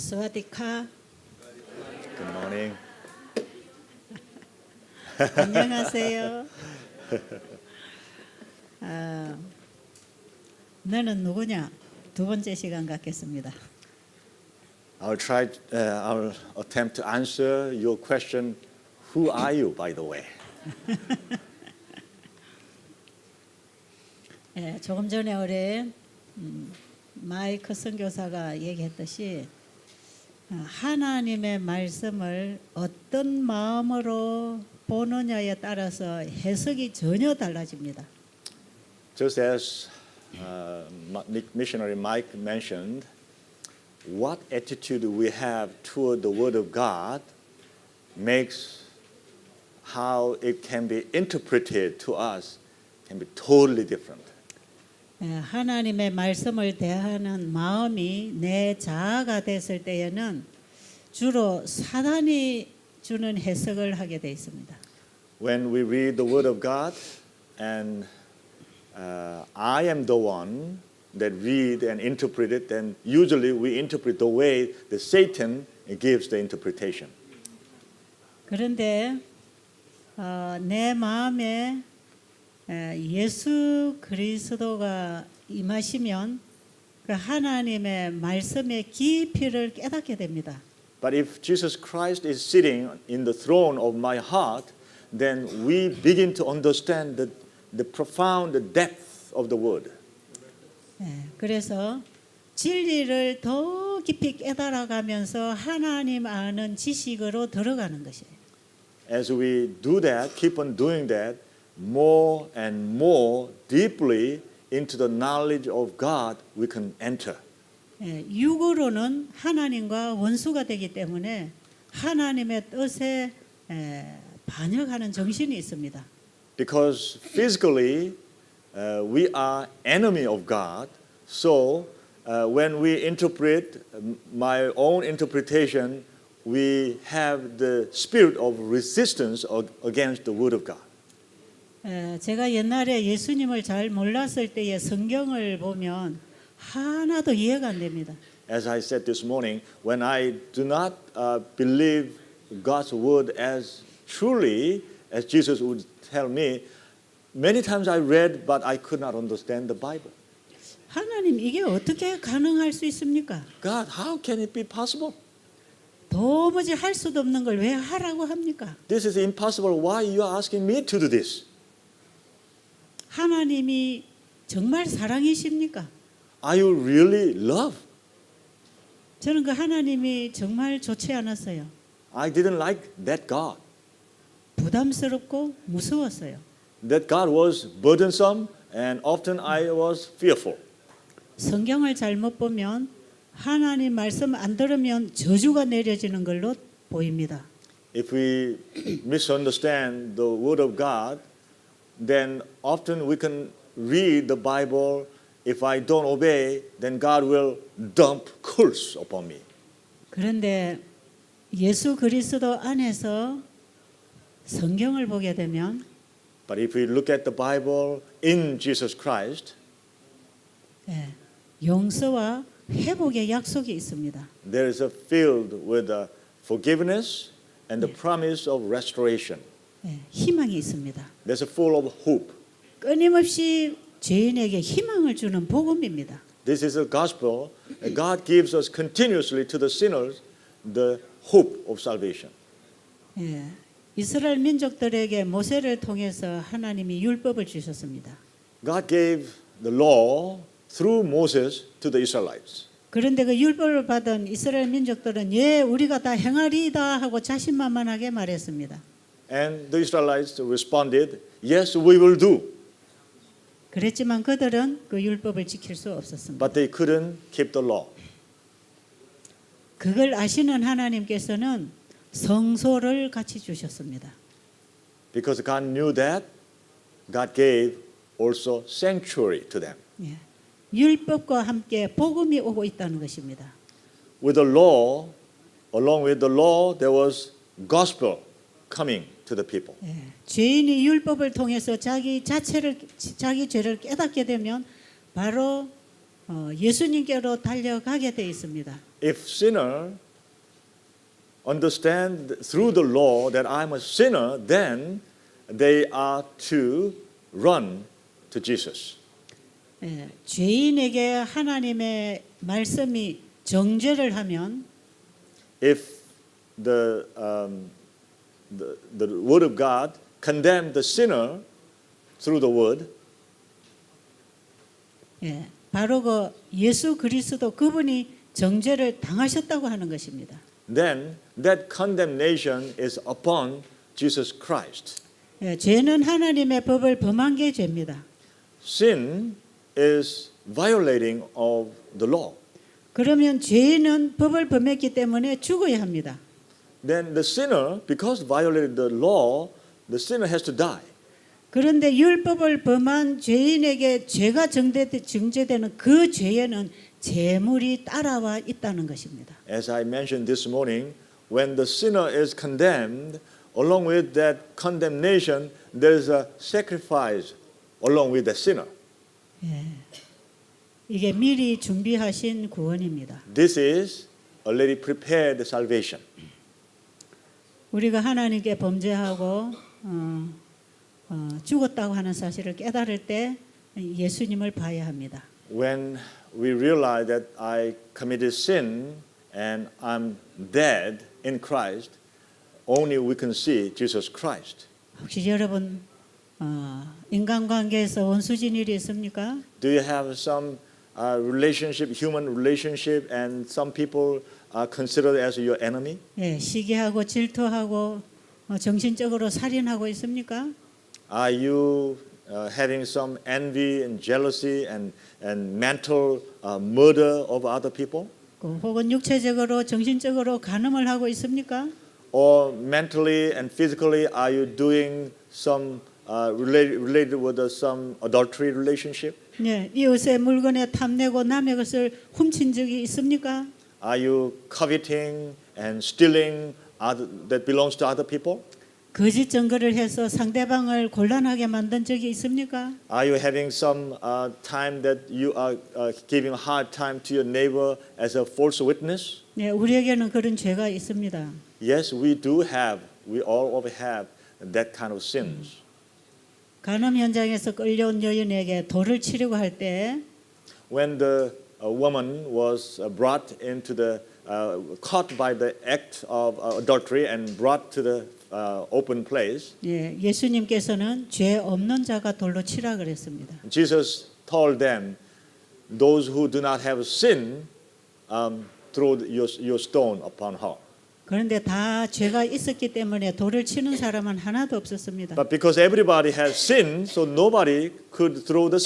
스와디카. Good morning. 안녕하세요. 너는 누구냐? 두 번째 시간 갖겠습니다. I'll attempt to answer your question. Who are you, by the way? 조금 전에 우리 마이크 선교사가 얘기했듯이 하나님의 말씀을 어떤 마음으로 보느냐에 따라서 해석이 전혀 달라집니다. Just as missionary Mike mentioned, what attitude we have toward the Word of God makes how it can be interpreted to us can be totally different. 하나님의 말씀을 대하는 마음이 내 자아가 됐을 때에는 주로 사단이 주는 해석을 하게 돼 있습니다. When we read the Word of God and I am the one that read and interpret it, then usually we interpret the way that Satan gives the interpretation. 그런데 내 마음에 예수 그리스도가 임하시면 그 하나님의 말씀의 깊이를 깨닫게 됩니다. But if Jesus Christ is sitting in the throne of my heart, then we begin to understand the profound depth of the word. 그래서 진리를 더 깊이 깨달아가면서 하나님 아는 지식으로 들어가는 것이에요. As we do that, keep on doing that, more and more deeply into the knowledge of God we can enter. 육으로는 하나님과 원수가 되기 때문에 하나님의 뜻에 반역하는 정신이 있습니다. Because physically we are enemy of God, so when we interpret my own interpretation, we have the spirit of resistance against the word of God. 제가 옛날에 예수님을 잘 몰랐을 때의 성경을 보면 하나도 이해가 안 됩니다. As I said this morning, when I do not believe God's word as truly as Jesus would tell me, many times I read, but I could not understand the Bible. 하나님 이게 어떻게 가능할 수 있습니까? God, how can it be possible? 도무지 할 수도 없는 걸 왜 하라고 합니까? This is impossible. Why you are asking me to do this? 하나님이 정말 사랑이십니까? Are you really love? 저는 그 하나님이 정말 좋지 않았어요. I didn't like that God. 부담스럽고 무서웠어요. That God was burdensome and often I was fearful. 성경을 잘못 보면 하나님 말씀 안 들으면 저주가 내려지는 걸로 보입니다. If we misunderstand the word of God, then often we can read the Bible. If I don't obey, then God will dump curse upon me. 그런데 예수 그리스도 안에서 성경을 보게 되면 But if we look at the Bible in Jesus Christ, 용서와 회복의 약속이 있습니다. there is a filled with forgiveness and the promise of restoration. 희망이 있습니다. There's a full of hope. 끊임없이 죄인에게 희망을 주는 복음입니다. This is a gospel. God gives us continuously to the sinners the hope of salvation. 이스라엘 민족들에게 모세를 통해서 하나님이 율법을 주셨습니다. God gave the law through Moses to the Israelites. 그런데 그 율법을 받은 이스라엘 민족들은 우리가 다 행하리이다 하고 자신만만하게 말했습니다. And the Israelites responded, yes, we will do. 그랬지만 그들은 그 율법을 지킬 수 없었습니다. But they couldn't keep the law. 그걸 아시는 하나님께서는 성소를 같이 주셨습니다. Because God knew that, God gave also sanctuary to them. 율법과 함께 복음이 오고 있다는 것입니다. With the law, along with the law, there was gospel coming to the people. 죄인이 율법을 통해서 자기 죄를 깨닫게 되면 바로 예수님께로 달려가게 돼 있습니다. If sinner understand through the law that I'm a sinner, then they are to run to Jesus. 예, 죄인에게 하나님의 말씀이 정죄를 하면 If the word of God condemn the sinner through the word, 예, 바로 그 예수 그리스도 그분이 정죄를 당하셨다고 하는 것입니다. then that condemnation is upon Jesus Christ. 예, 죄는 하나님의 법을 범한 게 죄입니다. Sin is violating of the law. 그러면 죄인은 법을 범했기 때문에 죽어야 합니다. Then the sinner, because violated the law, the sinner has to die. 그런데 율법을 범한 죄인에게 죄가 정죄되는 그 죄에는 재물이 따라와 있다는 것입니다. As I mentioned this morning, when the sinner is condemned, along with that condemnation, there is a sacrifice along with the sinner. 예, 이게 미리 준비하신 구원입니다. This is already prepared salvation. 우리가 하나님께 범죄하고 죽었다고 하는 사실을 깨달을 때 예수님을 봐야 합니다. When we realize that I committed sin and I'm dead in Christ, only we can see Jesus Christ. 혹시 여러분 인간관계에서 원수진 일이 있습니까? Do you have some relationship, human relationship, and some people are considered as your enemy? 예, 시기하고 질투하고 정신적으로 살인하고 있습니까? Are you having some envy and jealousy and mental murder of other people? 혹은 육체적으로 정신적으로 간음을 하고 있습니까? Or mentally and physically, are you doing some related with some adultery relationship? 네, 이웃의 물건에 탐내고 남의 것을 훔친 적이 있습니까? Are you coveting and stealing that belongs to other people? 거짓 증거를 해서 상대방을 곤란하게 만든 적이 있습니까? Are you having some time that you are giving a hard time to your neighbor as a false witness? 네, 우리에게는 그런 죄가 있습니다. Yes, we do have. We all have that kind of sins. 간음 현장에서 끌려온 여인에게 돌을 치려고 할 때 When the woman was brought into the caught by the act of adultery and brought to the open place, 예, 예수님께서는 죄 없는 자가 돌로 치라 그랬습니다. Jesus told them, "Those who do not have sin, throw your stone upon her." 그런데 다 죄가 있었기 때문에 돌을 치는 사람은 하나도 없었습니다. But because everybody has sin, so nobody could throw the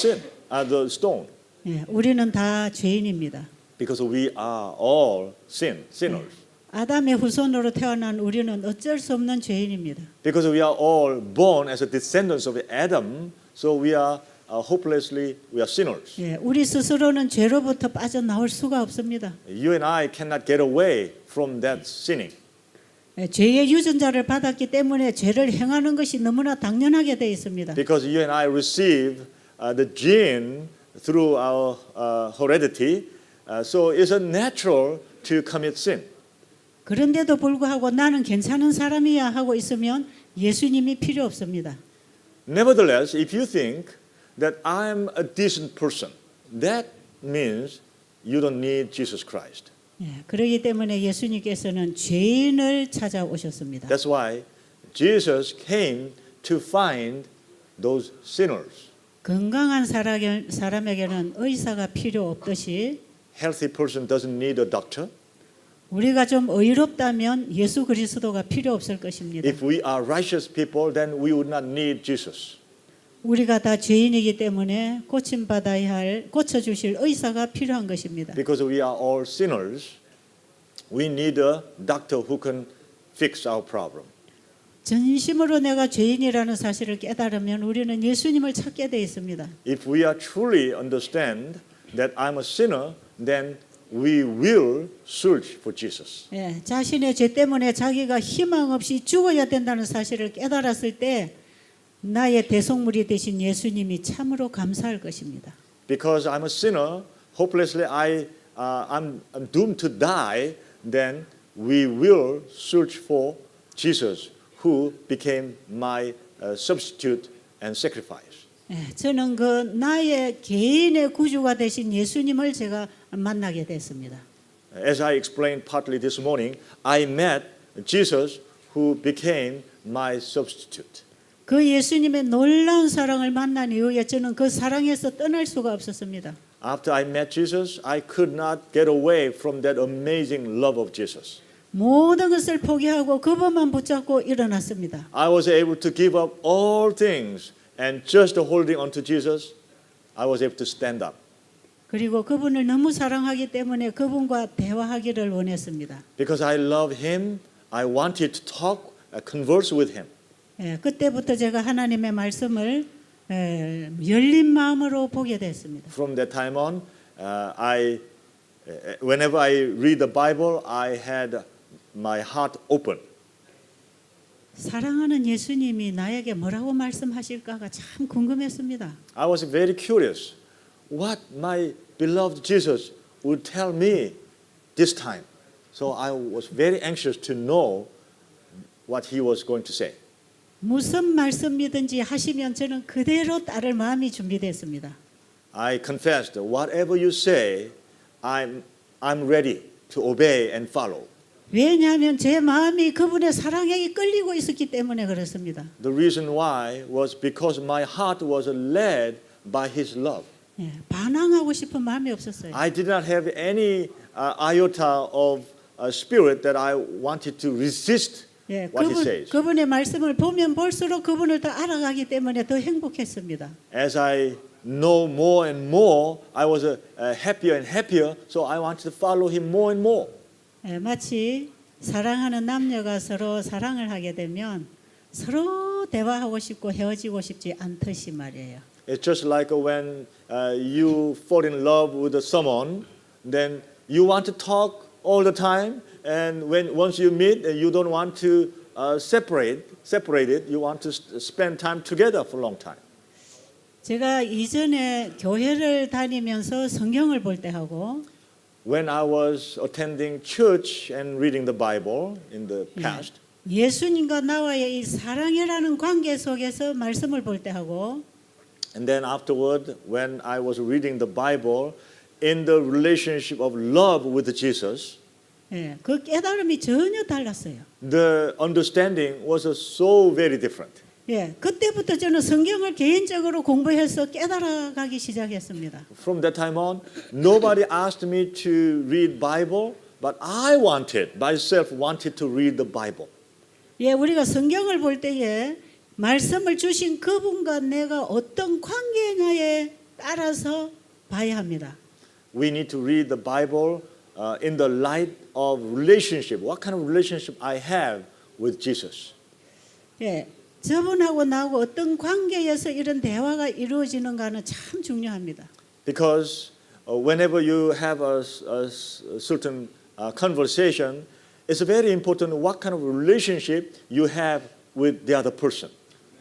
stone. 예, 우리는 다 죄인입니다. Because we are all sinners. 아담의 후손으로 태어난 우리는 어쩔 수 없는 죄인입니다. Because we are all born as a descendants of Adam, so we are sinners. 예, 우리 스스로는 죄로부터 빠져나올 수가 없습니다. You and I cannot get away from that sinning. 예, 죄의 유전자를 받았기 때문에 죄를 행하는 것이 너무나 당연하게 되어 있습니다. Because you and I receive the gene through our heredity, so it's natural to commit sin. 그런데도 불구하고 나는 괜찮은 사람이야 하고 있으면 예수님이 필요 없습니다. Nevertheless, if you think that I'm a decent person, that means you don't need Jesus Christ. 예, 그렇기 때문에 예수님께서는 죄인을 찾아오셨습니다. That's why Jesus came to find those sinners. 건강한 사람에게는 의사가 필요 없듯이 Healthy person doesn't need a doctor. 우리가 좀 의롭다면 예수 그리스도가 필요 없을 것입니다. If we are righteous people, then we would not need Jesus. 우리가 다 죄인이기 때문에 고침받아야 할 고쳐주실 의사가 필요한 것입니다. Because we are all sinners, we need a doctor who can fix our problem. 전심으로 내가 죄인이라는 사실을 깨달으면 우리는 예수님을 찾게 되어 있습니다. If we are truly understand that I'm a sinner, then we will search for Jesus. 예, 자신의 죄 때문에 자기가 희망 없이 죽어야 된다는 사실을 깨달았을 때 나의 대속물이 되신 예수님이 참으로 감사할 것입니다. Because I'm a sinner hopelessly I'm doomed to die, then we will search for Jesus, who became my substitute and sacrifice. 예, 저는 그 나의 개인의 구주가 되신 예수님을 제가 만나게 됐습니다. As I explained partly this morning, I met Jesus, who became my substitute. 그 예수님의 놀라운 사랑을 만난 이후에 저는 그 사랑에서 떠날 수가 없었습니다. After I met Jesus, I could not get away from that amazing love of Jesus. 모든 것을 포기하고 그분만 붙잡고 일어났습니다. I was able to give up all things, and just holding on to Jesus, I was able to stand up. 그리고 그분을 너무 사랑하기 때문에 그분과 대화하기를 원했습니다. Because I love Him, I wanted to talk, converse with Him. 예, 그때부터 제가 하나님의 말씀을 열린 마음으로 보게 됐습니다. From that time on, whenever I read the Bible, I had my heart open. 사랑하는 예수님이 나에게 뭐라고 말씀하실까가 참 궁금했습니다. I was very curious what my beloved Jesus would tell me this time. So I was very anxious to know what He was going to say. 무슨 말씀이든지 하시면 저는 그대로 따를 마음이 준비됐습니다. I confessed, whatever you say, I'm ready to obey and follow. 왜냐하면 제 마음이 그분의 사랑에 끌리고 있었기 때문에 그렇습니다. The reason why was because my heart was led by His love. 예, 반항하고 싶은 마음이 없었어요. I did not have any iota of spirit that I wanted to resist 예, what He says. 그분의 말씀을 보면 볼수록 그분을 더 알아가기 때문에 더 행복했습니다. As I know more and more, I was happier and happier, so I wanted to follow Him more and more. 예, 마치 사랑하는 남녀가 서로 사랑을 하게 되면 서로 대화하고 싶고 헤어지고 싶지 않듯이 말이에요. It's just like when you fall in love with someone, then you want to talk all the time, and once you meet, you don't want to separate it. You want to spend time together for a long time. 제가 이전에 교회를 다니면서 성경을 볼 때 하고 When I was attending church and reading the Bible in the past, 예수님과 나와의 이 사랑이라는 관계 속에서 말씀을 볼 때 하고 and then afterward, when I was reading the Bible in the relationship of love with Jesus, 예, 그 깨달음이 전혀 달랐어요. the understanding was so very different. 예, 그때부터 저는 성경을 개인적으로 공부해서 깨달아가기 시작했습니다. From that time on, nobody asked me to read Bible, but I myself wanted to read the Bible. 예, 우리가 성경을 볼 때에 말씀을 주신 그분과 내가 어떤 관계냐에 따라서 봐야 합니다. We need to read the Bible in the light of relationship. What kind of relationship I have with Jesus? 예, 저분하고 나하고 어떤 관계에서 이런 대화가 이루어지는가는 참 중요합니다. Because whenever you have a certain conversation, it's very important what kind of relationship you have with the other person.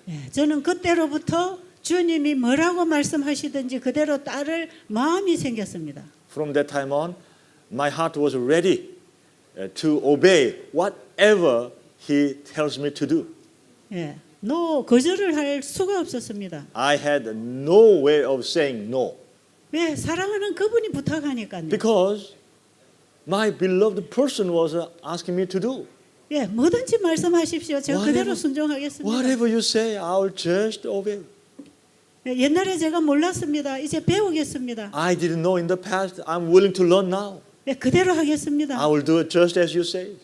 예, 저는 그때로부터 주님이 뭐라고 말씀하시든지 그대로 따를 마음이 생겼습니다. From that time on, my heart was ready to obey whatever He tells me to do. 예, 거절을 할 수가 없었습니다. I had no way of saying no. 왜? 사랑하는 그분이 부탁하니까요. Because my beloved person was asking me to do. 예, 뭐든지 말씀하십시오. 제가 그대로 순종하겠습니다. Whatever you say, I'll just obey. 예, 옛날에 제가 몰랐습니다. 이제 배우겠습니다. I didn't know in the past. I'm willing to learn now. 예, 그대로 하겠습니다. I will do it just as you say.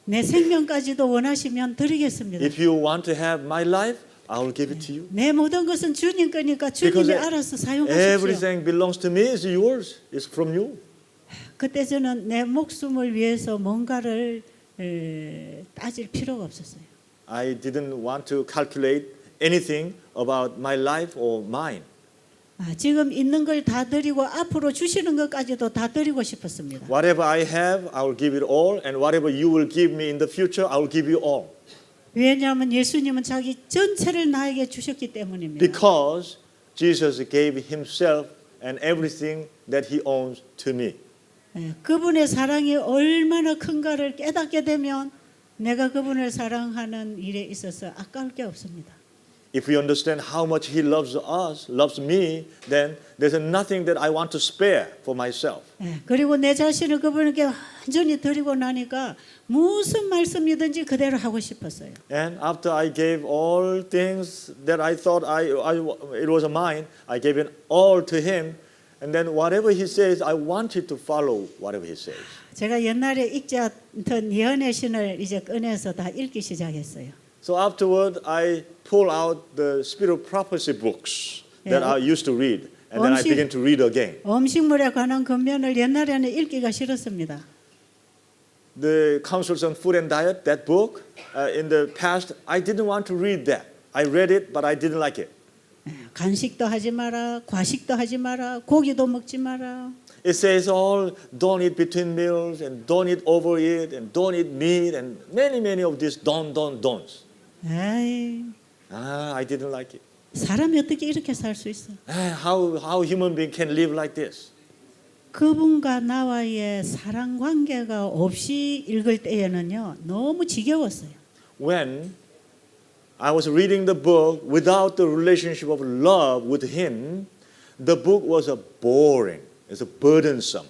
내 생명까지도 원하시면 드리겠습니다. If you want to have my life, I will give it to you. 내 모든 것은 주님 거니까 Because 주님이 알아서 사용하십시오. everything belongs to me. It's yours. It's from you. 그때 저는 내 목숨을 위해서 뭔가를 따질 필요가 없었어요. I didn't want to calculate anything about my life or mine. 지금 있는 걸 다 드리고 앞으로 주시는 것까지도 다 드리고 싶었습니다. Whatever I have, I will give it all, and whatever you will give me in the future, I will give you all. 왜냐하면 예수님은 자기 전체를 나에게 주셨기 때문입니다. Because Jesus gave Himself and everything that He owns to me. 예, 그분의 사랑이 얼마나 큰가를 깨닫게 되면 내가 그분을 사랑하는 일에 있어서 아까울 게 없습니다. If we understand how much He loves us, loves me, then there's nothing that I want to spare for myself. 예, 그리고 내 자신을 그분에게 완전히 드리고 나니까 무슨 말씀이든지 그대로 하고 싶었어요. And after I gave all things that I thought it was mine, I gave it all to Him. And then whatever He says, I wanted to follow whatever He says. 제가 옛날에 읽지 않던 예언의 신을 이제 꺼내서 다 읽기 시작했어요. So afterward, I pull out the Spirit of Prophecy books that Yeah. I used to read, and then I 음식- began to read again. 음식물에 관한 근면을 옛날에는 읽기가 싫었습니다. The Counsels on Food and Diet, that book, in the past, I didn't want to read that. I read it, but I didn't like it. 예, 간식도 하지 마라, 과식도 하지 마라, 고기도 먹지 마라. It says all don't eat between meals, and don't eat overeat, and don't eat meat, and many of these don'ts. 에이, I didn't like it. 사람이 어떻게 이렇게 살 수 있어? How human being can live like this? 그분과 나와의 사랑 관계가 없이 읽을 때에는요 너무 지겨웠어요. When I was reading the book without the relationship of love with Him, the book was boring. It's burdensome.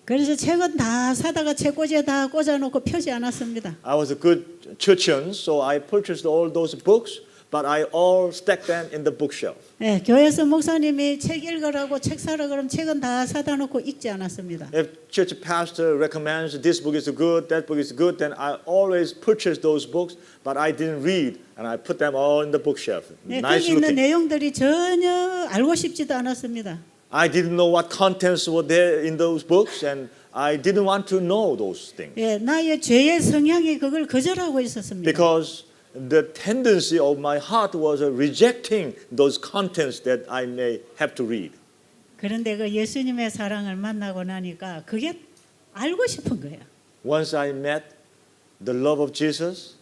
그래서 책은 다 사다가 책꽂이에 다 꽂아놓고 펴지 않았습니다. I was a good churchian, so I purchased all those books, but I all stacked them in the bookshelf. 네, 교회에서 목사님이 책 읽으라고 책 사라 그러면 책은 다 사다 놓고 읽지 않았습니다. If church pastor recommends this book is good, that book is good, then I always purchase those books, but I didn't read, and I put them all in the bookshelf. 네, Nice 거기 있는 looking. 내용들이 전혀 알고 싶지도 않았습니다. I didn't know what contents were there in those books, and I didn't want to know those things. 예, 나의 죄의 성향이 그걸 거절하고 있었습니다. Because the tendency of my heart was rejecting those contents that I may have to read. 그런데 그 예수님의 사랑을 만나고 나니까 그게 알고 싶은 거예요. Once I met the love of Jesus,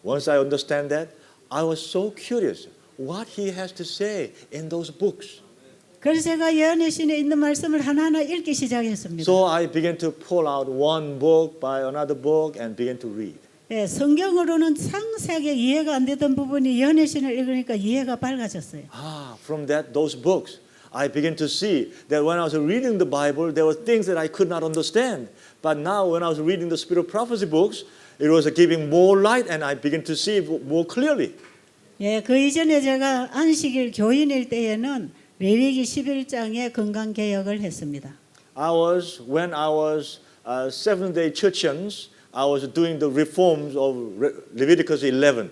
once I understand that, I was so curious what He has to say in those books. 그래서 제가 예언의 신에 있는 말씀을 하나하나 읽기 시작했습니다. So I began to pull out one book by another book and began to read. 예, 성경으로는 상세하게 이해가 안 되던 부분이 예언의 신을 읽으니까 이해가 밝아졌어요. From those books, I began to see that when I was reading the Bible, there were things that I could not understand. But now, when I was reading the Spirit of Prophecy books, it was giving more light, and I began to see more clearly. 예, 그 이전에 제가 안식일 교인일 때에는 레위기 11장의 건강 개혁을 했습니다. When I was Seventh-day Churchians, I was doing the reforms of Leviticus 11.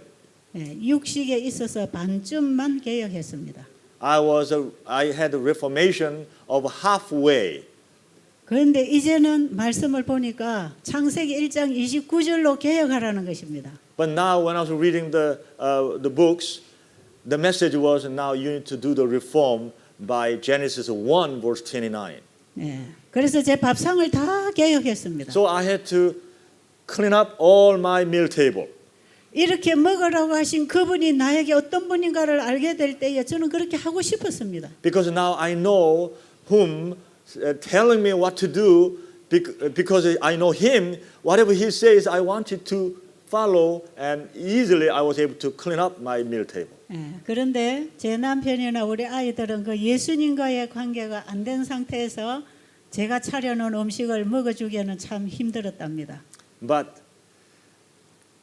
예, 육식에 있어서 반쯤만 개혁했습니다. I had a reformation of halfway. 그런데 이제는 말씀을 보니까 창세기 1장 29절로 개혁하라는 것입니다. But now, when I was reading the books, the message was now you need to do the reform by Genesis 1 verse 29. 예, 그래서 제 밥상을 다 개혁했습니다. So I had to clean up all my meal table. 이렇게 먹으라고 하신 그분이 나에게 어떤 분인가를 알게 될 때에 저는 그렇게 하고 싶었습니다. Because now I know whom telling me what to do because I know Him. Whatever He says, I wanted to follow, and easily I was able to clean up my meal table. 예, 그런데 제 남편이나 우리 아이들은 그 예수님과의 관계가 안 된 상태에서 제가 차려놓은 음식을 먹어주기에는 참 힘들었답니다. But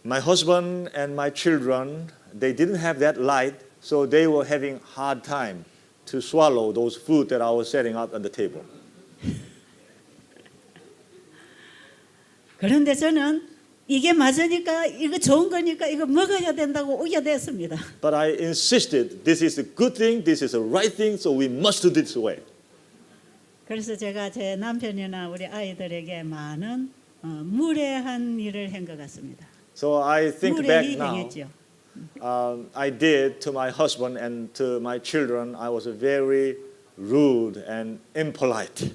my husband and my children, they didn't have that light, so they were having hard time to swallow those food that I was setting up on the table. 그런데 저는 이게 맞으니까 이거 좋은 거니까 이거 먹어야 된다고 오게 됐습니다. But I insisted, this is a good thing, this is a right thing, so we must do this way. 그래서 제가 제 남편이나 우리 아이들에게 많은 무례한 일을 한 것 같습니다. So I think back 무례히 now, 행했죠. I did to my husband and to my children, I was very rude and impolite.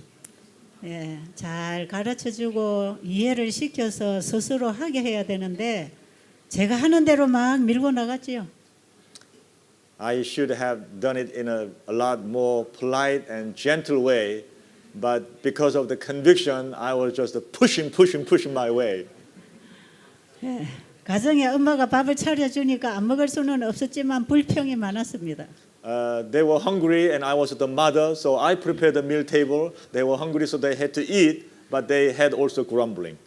예, 잘 가르쳐주고 이해를 시켜서 스스로 하게 해야 되는데 제가 하는 대로 막 밀고 나갔지요. I should have done it in a lot more polite and gentle way, but because of the conviction, I was just pushing my way. 가정에 엄마가 밥을 차려주니까 안 먹을 수는 없었지만 불평이 많았습니다. They were hungry and I was the mother, so I prepared the meal table. They were hungry, so they had to eat, but they had also grumbling.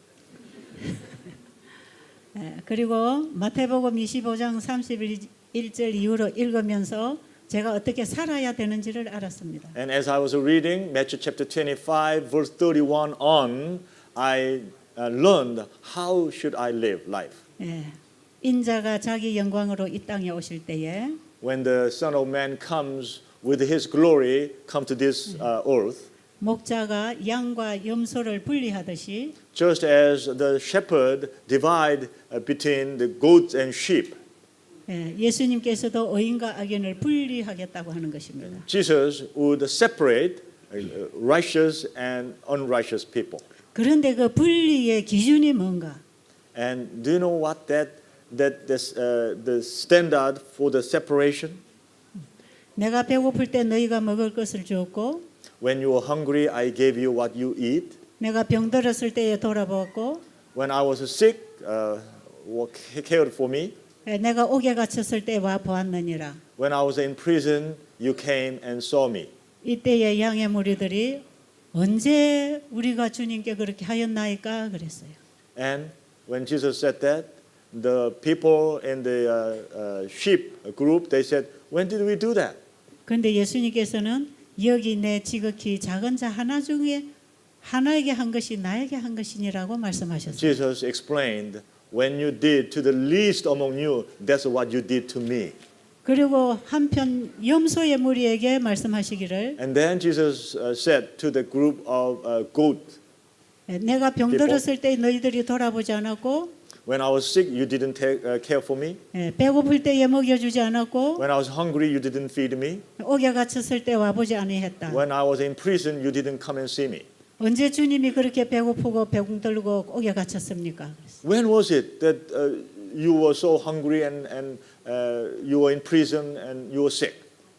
그리고 마태복음 25장 31절 이후로 읽으면서 제가 어떻게 살아야 되는지를 알았습니다. And as I was reading Matthew chapter 25, verse 31 on, I learned how should I live life. 인자가 자기 영광으로 이 땅에 오실 때에 When the Son of Man comes with His glory, come to this earth, 목자가 양과 염소를 분리하듯이 just as the shepherd divide between the goats and sheep, 예수님께서도 의인과 악인을 분리하겠다고 하는 것입니다. Jesus would separate righteous and unrighteous people. 그런데 그 분리의 기준이 뭔가? And do you know what the standard for the separation? 내가 배고플 때 너희가 먹을 것을 주었고 When you were hungry, I gave you what you eat. 내가 병들었을 때에 돌아보았고 When I was sick, cared for me. 내가 옥에 갇혔을 때 와 보았느니라. When I was in prison, you came and saw me. 이때의 양의 무리들이 언제 우리가 주님께 그렇게 하였나이까 그랬어요. And when Jesus said that, the people in the sheep group, they said, when did we do that? 그런데 예수님께서는 여기 내 지극히 작은 자 하나 중에 하나에게 한 것이 나에게 한 것이니라고 말씀하셨어요. Jesus explained, when you did to the least among you, that's what you did to me. 그리고 한편 염소의 무리에게 말씀하시기를 And then Jesus said to the group of goat, 내가 병들었을 때 너희들이 돌아보지 않았고 when I was sick, you didn't care for me. 배고플 때에 먹여주지 않았고 When I was hungry, you didn't feed me. 옥에 갇혔을 때 와보지 아니했다. When I was in prison, you didn't come and see me. 언제 주님이 그렇게 배고프고 병들고 옥에 갇혔습니까? When was it that you were so hungry and you were in prison and you were sick?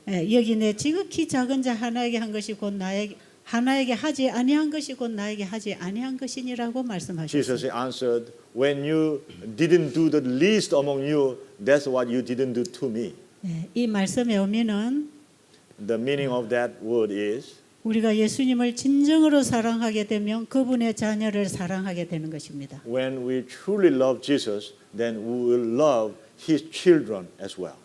여기 내 지극히 작은 자 하나에게 한 것이 곧 나에게 하나에게 하지 아니한 것이 곧 나에게 하지 아니한 것이니라고 말씀하셨어요. Jesus answered, when you didn't do the least among you, that's what you didn't do to me. 이 말씀의 의미는 The meaning of that word is 우리가 예수님을 진정으로 사랑하게 되면 그분의 자녀를 사랑하게 되는 것입니다. when we truly love Jesus, then we will love His children as well.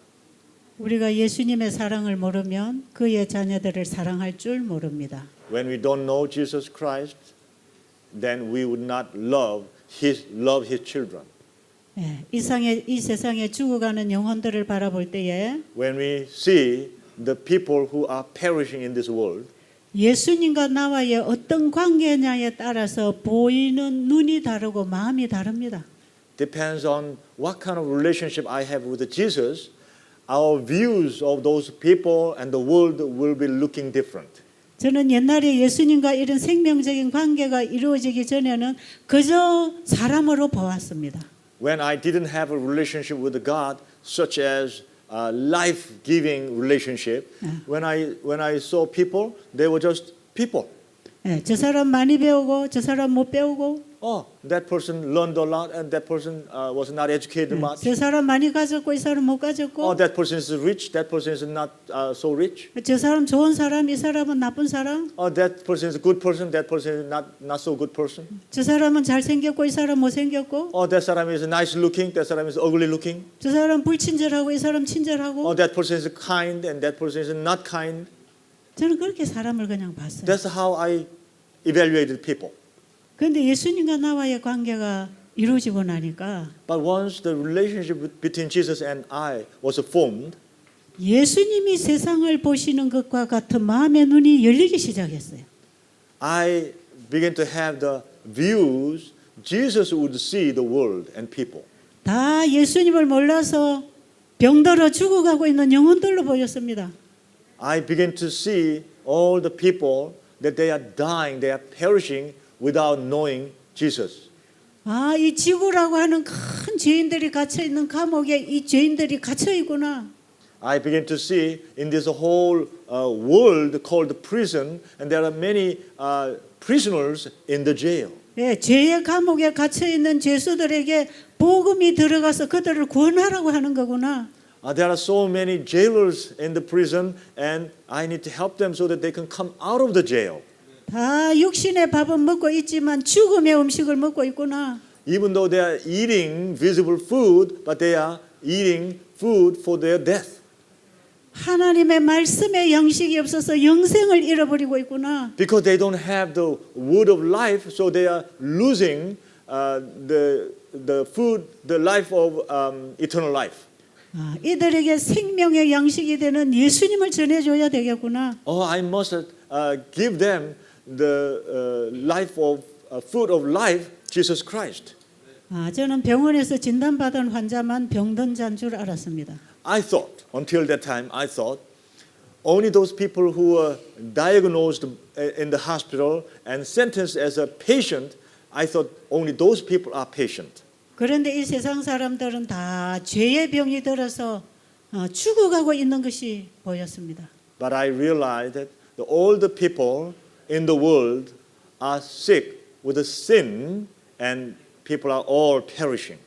우리가 예수님의 사랑을 모르면 그의 자녀들을 사랑할 줄 모릅니다. When we don't know Jesus Christ, then we would not love His children. 이 세상에 죽어가는 영혼들을 바라볼 때에 When we see the people who are perishing in this world, 예수님과 나와의 어떤 관계냐에 따라서 보이는 눈이 다르고 마음이 다릅니다. depends on what kind of relationship I have with Jesus, our views of those people and the world will be looking different. 저는 옛날에 예수님과 이런 생명적인 관계가 이루어지기 전에는 그저 사람으로 보았습니다. When I didn't have a relationship with God, such as a life-giving relationship, when I saw people, they were just people. 저 사람 많이 배우고 저 사람 못 배우고 Oh, that person learned a lot, and that person was not educated much. 저 사람 많이 가졌고 이 사람 못 가졌고 Oh, that person is rich, that person is not so rich. 저 사람 좋은 사람 이 사람은 나쁜 사람 Oh, that person is a good person, that person is not so good person. 저 사람은 잘생겼고 이 사람 못생겼고 Oh, that 사람 is nice looking, that 사람 is ugly looking. 저 사람 불친절하고 이 사람 친절하고 Oh, that person is kind, and that person is not kind. 저는 그렇게 사람을 그냥 봤어요. That's how I evaluated people. 그런데 예수님과 나와의 관계가 이루어지고 나니까 But once the relationship between Jesus and I was formed, 예수님이 세상을 보시는 것과 같은 마음의 눈이 열리기 시작했어요. I began to have the views Jesus would see the world and people. 다 예수님을 몰라서 병들어 죽어가고 있는 영혼들로 보였습니다. I began to see all the people that they are dying, they are perishing without knowing Jesus. 이 지구라고 하는 큰 죄인들이 갇혀 있는 감옥에 이 죄인들이 갇혀 있구나. I began to see in this whole world called prison, and there are many prisoners in the jail. 예, 죄의 감옥에 갇혀 있는 죄수들에게 복음이 들어가서 그들을 구원하라고 하는 거구나. There are so many jailers in the prison, and I need to help them so that they can come out of the jail. 다 육신의 밥은 먹고 있지만 죽음의 음식을 먹고 있구나. Even though they are eating visible food, but they are eating food for their death. 하나님의 말씀의 양식이 없어서 영생을 잃어버리고 있구나. Because they don't have the word of life, so they are losing the food, the life of eternal life. 이들에게 생명의 양식이 되는 예수님을 전해줘야 되겠구나. I must give them the life of food of life, Jesus Christ. 저는 병원에서 진단받은 환자만 병든 자인 줄 알았습니다. I thought, until that time, I thought only those people who were diagnosed in the hospital and sentenced as a patient, I thought only those people are patient. 그런데 이 세상 사람들은 다 죄의 병이 들어서 죽어가고 있는 것이 보였습니다. But I realized that all the people in the world are sick with a sin, and people are all perishing.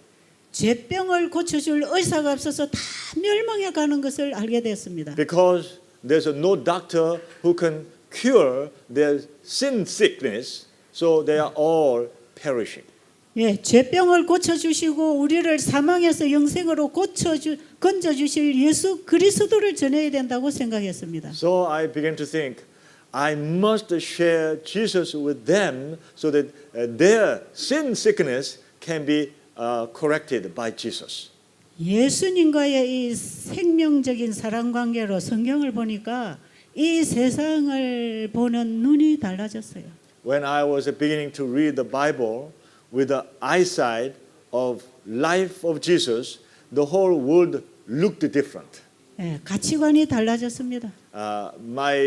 죄병을 고쳐줄 의사가 없어서 다 멸망해 가는 것을 알게 됐습니다. Because there's no doctor who can cure their sin sickness, so they are all perishing. 예, 죄병을 고쳐주시고 우리를 사망에서 영생으로 건져주실 예수 그리스도를 전해야 된다고 생각했습니다. So I began to think, I must share Jesus with them so that their sin sickness can be corrected by Jesus. 예수님과의 이 생명적인 사랑 관계로 성경을 보니까 이 세상을 보는 눈이 달라졌어요. When I was beginning to read the Bible with the eyesight of life of Jesus, the whole world looked different. 예, 가치관이 달라졌습니다. My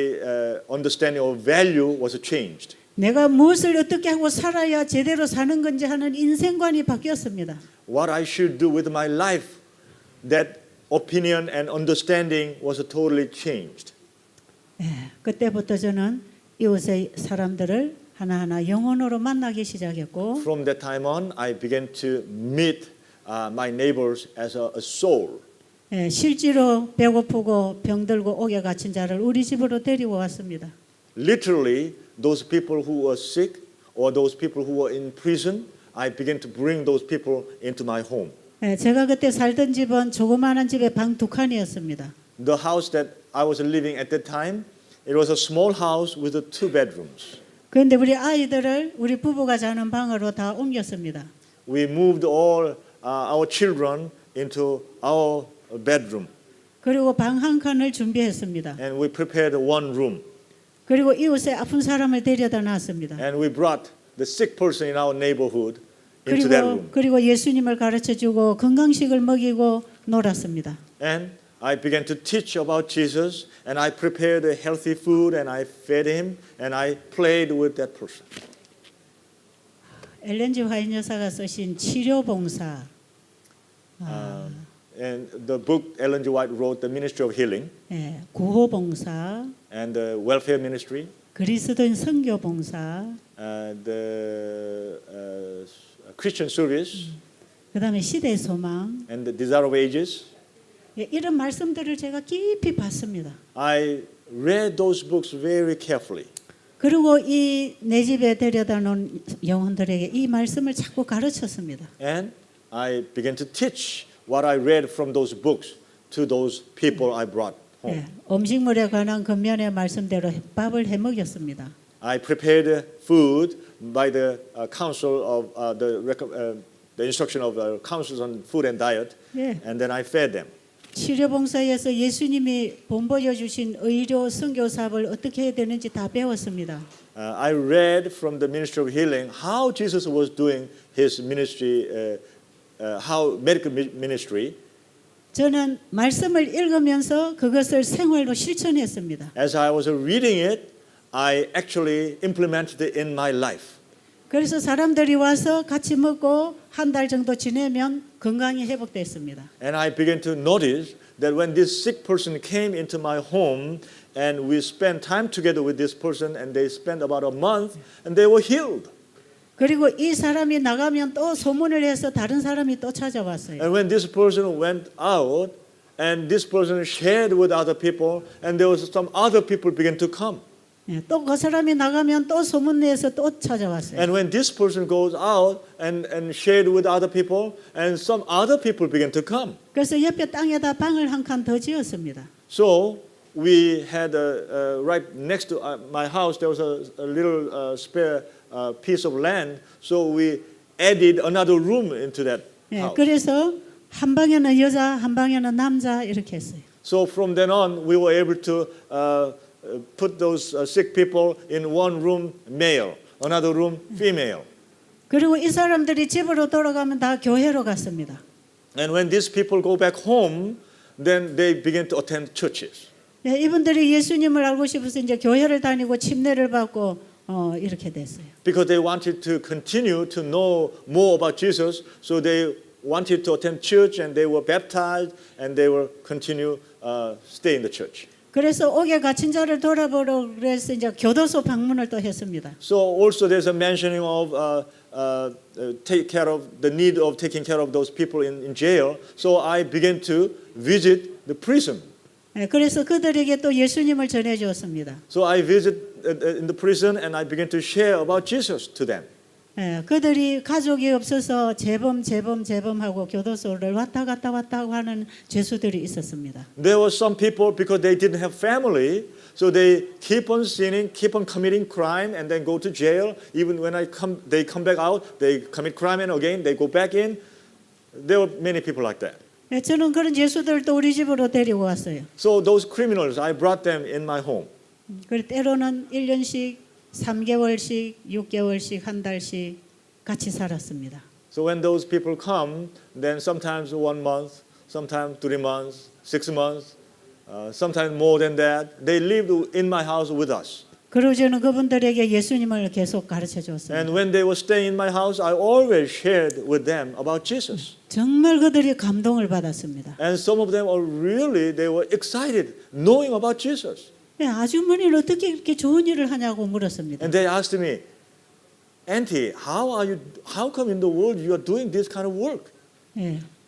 understanding of value was changed. 내가 무엇을 어떻게 하고 살아야 제대로 사는 건지 하는 인생관이 바뀌었습니다. What I should do with my life, that opinion and understanding was totally changed. 예, 그때부터 저는 이웃의 사람들을 하나하나 영혼으로 만나기 시작했고 From that time on, I began to meet my neighbors as a soul. 예, 실제로 배고프고 병들고 옥에 갇힌 자를 우리 집으로 데리고 왔습니다. Literally, those people who were sick or those people who were in prison, I began to bring those people into my home. 예, 제가 그때 살던 집은 조그마한 집에 방 2칸이었습니다. The house that I was living at that time, it was a small house with 2 bedrooms. 그런데 우리 아이들을 우리 부부가 자는 방으로 다 옮겼습니다. We moved all our children into our bedroom, 그리고 방 1칸을 준비했습니다. and we prepared one room, 그리고 이웃에 아픈 사람을 데려다 놨습니다. and we brought the sick person in our neighborhood into that room. 그리고 예수님을 가르쳐주고 건강식을 먹이고 놀았습니다. And I began to teach about Jesus, and I prepared a healthy food, and I fed him, and I played with that person. 엘렌 G. 화이트 여사가 쓰신 치료봉사. And the book Ellen G. White wrote, The Ministry of Healing, 예, 구호봉사, and the Welfare Ministry, 그리스도인 선교봉사, the Christian Service, 그다음에 시대의 소망. and the Desire of Ages. 예, 이런 말씀들을 제가 깊이 봤습니다. I read those books very carefully. 그리고 이 내 집에 데려다 놓은 영혼들에게 이 말씀을 자꾸 가르쳤습니다. And I began to teach what I read from those books to those people I brought home. 예, 음식물에 관한 겉면의 말씀대로 밥을 해 먹였습니다. I prepared food by the council of the instruction of the councils on food and diet, 예. and then I fed them. 치료봉사에서 예수님이 본보여 주신 의료 선교 사업을 어떻게 해야 되는지 다 배웠습니다. I read from the Ministry of Healing how Jesus was doing his ministry, how medical ministry. 저는 말씀을 읽으면서 그것을 생활로 실천했습니다. As I was reading it, I actually implemented it in my life. 그래서 사람들이 와서 같이 먹고 한 달 정도 지내면 건강이 회복됐습니다. And I began to notice that when this sick person came into my home and we spent time together with this person and they spent about a month and they were healed. 그리고 이 사람이 나가면 또 소문을 해서 다른 사람이 또 찾아왔어요. And when this person went out and this person shared with other people and there was some other people began to come. 또 그 사람이 나가면 또 소문내서 또 찾아왔어요. And when this person goes out and shared with other people and some other people began to come. 그래서 옆에 땅에다 방을 한 칸 더 지었습니다. So we had right next to my house there was a little spare piece of land. So we added another room into that house. 그래서 한 방에는 여자, 한 방에는 남자 이렇게 했어요. So from then on we were able to put those sick people in one room male, another room female. 그리고 이 사람들이 집으로 돌아가면 다 교회로 갔습니다. And when these people go back home, then they begin to attend churches. 이분들이 예수님을 알고 싶어서 이제 교회를 다니고 침례를 받고 이렇게 됐어요. Because they wanted to continue to know more about Jesus, so they wanted to attend church and they were baptized and they will continue stay in the church. 그래서 옥에 갇힌 자를 돌아보러 그래서 이제 교도소 방문을 또 했습니다. So also there's a mentioning of take care of the need of taking care of those people in jail. So I began to visit the prison. 그래서 그들에게 또 예수님을 전해 주었습니다. So I visit in the prison and I began to share about Jesus to them. 그들이 가족이 없어서 재범하고 교도소를 왔다 갔다 하는 죄수들이 있었습니다. There were some people because they didn't have family, so they keep on sinning, keep on committing crime, and then go to jail. Even when they come back out, they commit crime and again they go back in. There were many people like that. 저는 그런 죄수들도 우리 집으로 데리고 왔어요. So those criminals, I brought them in my home. 그리고 때로는 1년씩, 3개월씩, 6개월씩, 한 달씩 같이 살았습니다. So when those people come, then sometimes 1 month, sometimes 3 months, 6 months, sometimes more than that, they lived in my house with us. 그리고 저는 그분들에게 예수님을 계속 가르쳐 줬습니다. And when they were staying in my house, I always shared with them about Jesus. 정말 그들이 감동을 받았습니다. And some of them are really, they were excited knowing about Jesus. 아주머니는 어떻게 이렇게 좋은 일을 하냐고 물었습니다. And they asked me, Auntie, how come in the world you are doing this kind of work?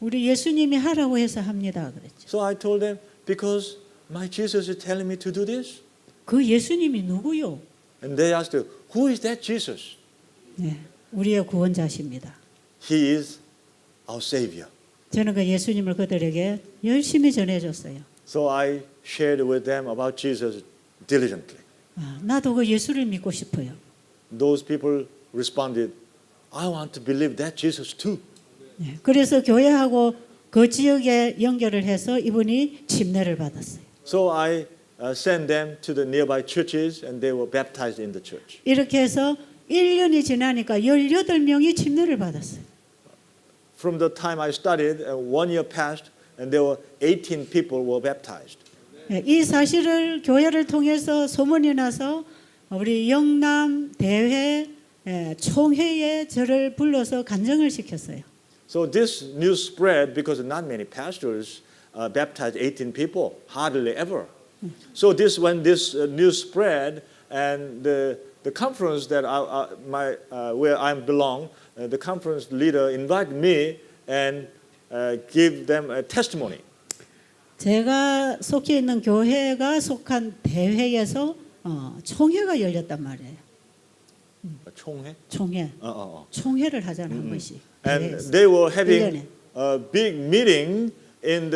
우리 예수님이 하라고 해서 합니다. 그랬죠. So I told them, because my Jesus is telling me to do this. 그 예수님이 누구요? And they asked, who is that Jesus? 우리의 구원자십니다. He is our Savior. 저는 그 예수님을 그들에게 열심히 전해줬어요. So I shared with them about Jesus diligently. 나도 그 예수를 믿고 싶어요. Those people responded, I want to believe that Jesus too. 그래서 교회하고 그 지역에 연결을 해서 이분이 침례를 받았어요. So I sent them to the nearby churches and they were baptized in the church. 이렇게 해서 1년이 지나니까 18명이 침례를 받았어요. From the time I started, 1 year passed and there were 18 people were baptized. 이 사실을 교회를 통해서 소문이 나서 우리 영남 대회 총회에 저를 불러서 간증을 시켰어요. So this news spread because not many pastors baptized 18 people, hardly ever. So when this news spread and the conference that where I belong, the conference leader invited me and give them a testimony. 제가 속해 있는 교회가 속한 대회에서 총회가 열렸단 말이에요. 총회? 총회. 총회를 하잖아 한 번씩. And they were having a big meeting in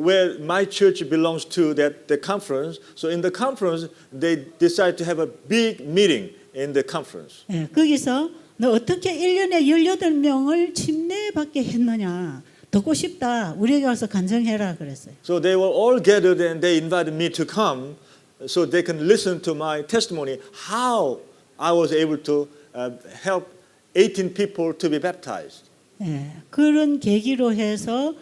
where my church belongs to the conference. So in the conference, they decided to have a big meeting in the conference. 거기서 너 어떻게 1년에 18명을 침례받게 했느냐. 듣고 싶다. 우리에게 와서 간증해라 그랬어요. So they were all gathered and they invited me to come so they can listen to my testimony how I was able to help 18 people to be baptized. 그런 계기로 해서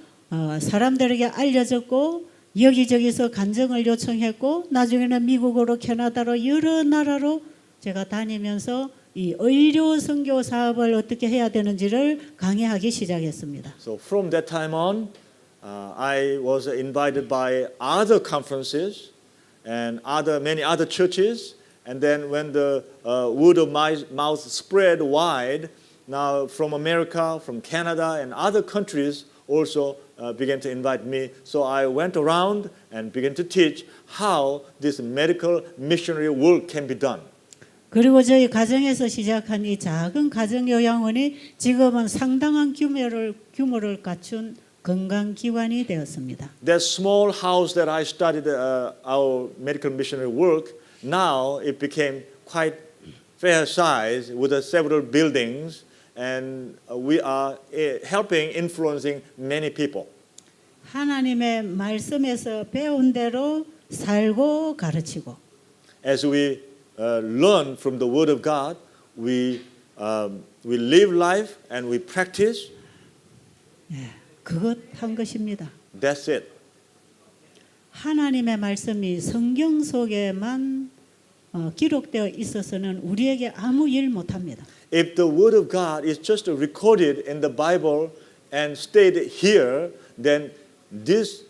사람들에게 알려졌고 여기저기서 간증을 요청했고 나중에는 미국으로 캐나다로 여러 나라로 제가 다니면서 이 의료 선교 사업을 어떻게 해야 되는지를 강의하기 시작했습니다. So from that time on, I was invited by other conferences and many other churches. And then when the word of my mouth spread wide, now from America, from Canada, and other countries also began to invite me. So I went around and began to teach how this medical missionary work can be done. 그리고 저희 가정에서 시작한 이 작은 가정요양원이 지금은 상당한 규모를 갖춘 건강기관이 되었습니다. That small house that I started our medical missionary work, now it became quite fair size with several buildings, and we are helping, influencing many people. 하나님의 말씀에서 배운 대로 살고 가르치고 As we learn from the Word of God, we live life and we practice. 그것 한 것입니다. That's it. 하나님의 말씀이 성경 속에만 기록되어 있어서는 우리에게 아무 일 못합니다. If the Word of God is just recorded in the Bible and stayed here, then this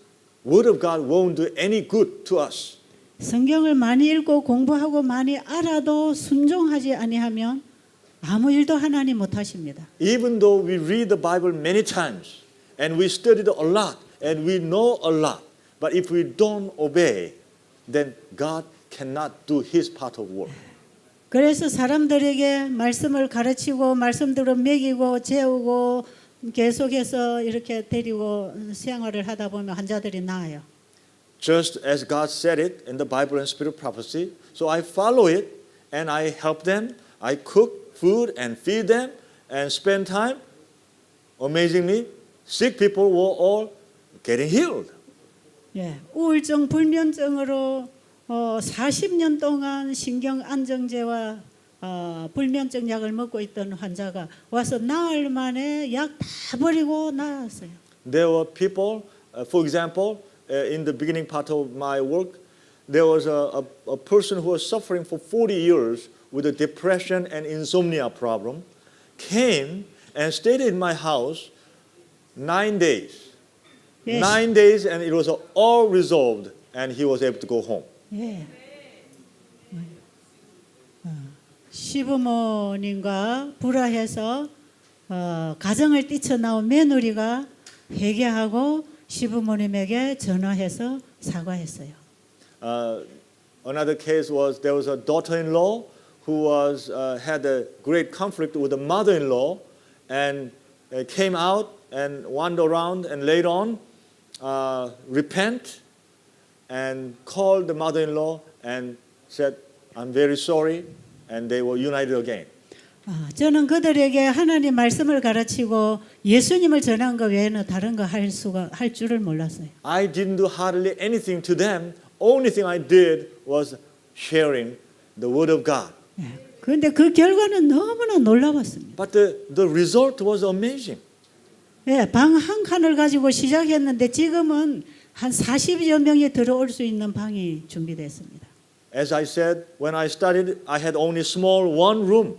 Word of God won't do any good to us. 성경을 많이 읽고 공부하고 많이 알아도 순종하지 아니하면 아무 일도 하나님 못하십니다. Even though we read the Bible many times and we studied a lot and we know a lot, but if we don't obey, then God cannot do His part of work. 그래서 사람들에게 말씀을 가르치고 말씀대로 먹이고 재우고 계속해서 이렇게 데리고 생활을 하다 보면 환자들이 나아요. Just as God said it in the Bible and Spirit Prophecy, so I follow it and I help them. I cook food and feed them and spend time. Amazingly, sick people were all getting healed. 예, 우울증, 불면증으로 40년 동안 신경 안정제와 불면증 약을 먹고 있던 환자가 와서 나흘 만에 약 다 버리고 나았어요. There were people, for example, in the beginning part of my work, there was a person who was suffering for 40 years with a depression and insomnia problem, came and stayed in my house 9 days. Yes. 9 days and it was all resolved and he was able to go home. 예. 시부모님과 불화해서 가정을 뛰쳐나온 며느리가 회개하고 시부모님에게 전화해서 사과했어요. Another case was there was a daughter-in-law who had a great conflict with the mother-in-law and came out and wandered around and later on repent and called the mother-in-law and said, I'm very sorry, and they were united again. 저는 그들에게 하나님 말씀을 가르치고 예수님을 전한 것 외에는 다른 거 할 줄을 몰랐어요. I didn't do hardly anything to them. Only thing I did was sharing the word of God. 그런데 그 결과는 너무나 놀라웠습니다. But the result was amazing. 예, 방 한 칸을 가지고 시작했는데 지금은 한 40여 명이 들어올 수 있는 방이 준비됐습니다. As I said, when I started, I had only small one room.